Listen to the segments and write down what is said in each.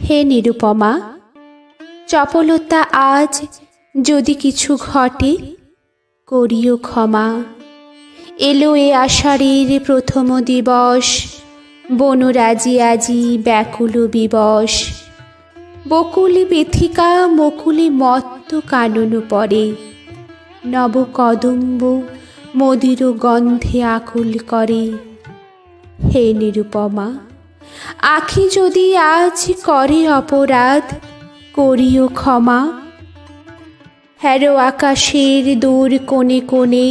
হে নিরুপমা, চপলতা আজ যদি কিছু ঘটে, করিও ক্ষমা। এলো এ আষাঢ়ের প্রথম দিবস, বনরাজি আজি ব্যাকুল বিবশ। বকুলি বেথিকা মকুলি মত্ত কানন পরে, নব কদম্ব মদির গন্ধে আকুল করে। হে নিরুপমা, আখি যদি আজ করে অপরাধ, করিও ক্ষমা। হ্যারো আকাশের দূর কোণে কোণে,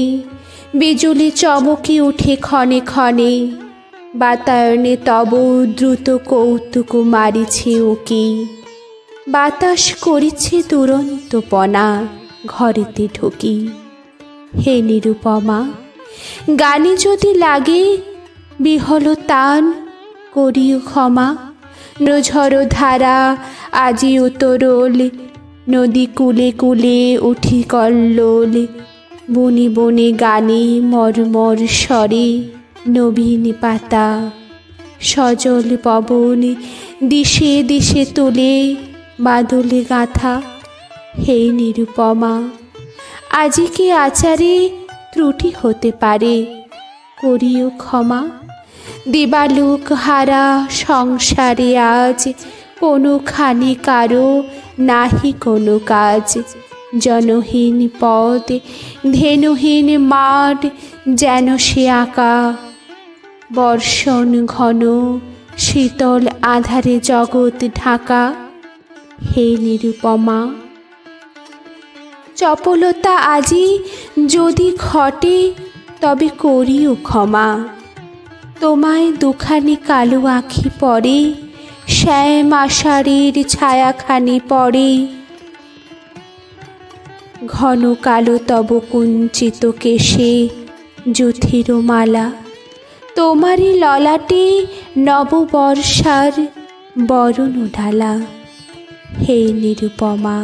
বিজুলি চমকি উঠে ক্ষণে ক্ষণে। বাতায়নে তব দ্রুত কৌতুক মারিছে উকি, বাতাস করিছে দুরন্তপনা ঘরেতে ঢুকি। হে নিরুপমা, গানে যদি লাগে বিহল তান, করিও ক্ষমা। নঝর ধারা আজি উতরল, নদী কূলে কূলে উঠি কল্লোল। বনে বনে গানে মর্মর স্বরে, নবীন পাতা সজল পবন দিশে দিশে তোলে বাদলে গাথা। হে নিরুপমা, আজি কি আচারে ত্রুটি হতে পারে, করিও ক্ষমা। দিবালোক হারা সংসারে আজ, কোনোখানে কারো নাহি কোনো কাজ। জনহীন পথ ধেনুহীন মাঠ, যেন সে আঁকা। বর্ষণ ঘন শীতল আধারে জগৎ ঢাকা। হে নিরুপমা, চপলতা আজি যদি ঘটে, তবে করিও ক্ষমা। তোমায় দুখানি কালো আঁখি পরে, শ্যাম আষাঢ়ের ছায়াখানি পড়ে। ঘন কালো তব কুঞ্চিত কেশে যুথির মালা, তোমারই ললাটে নববর্ষার বরণ ডালা। হে নিরুপমা।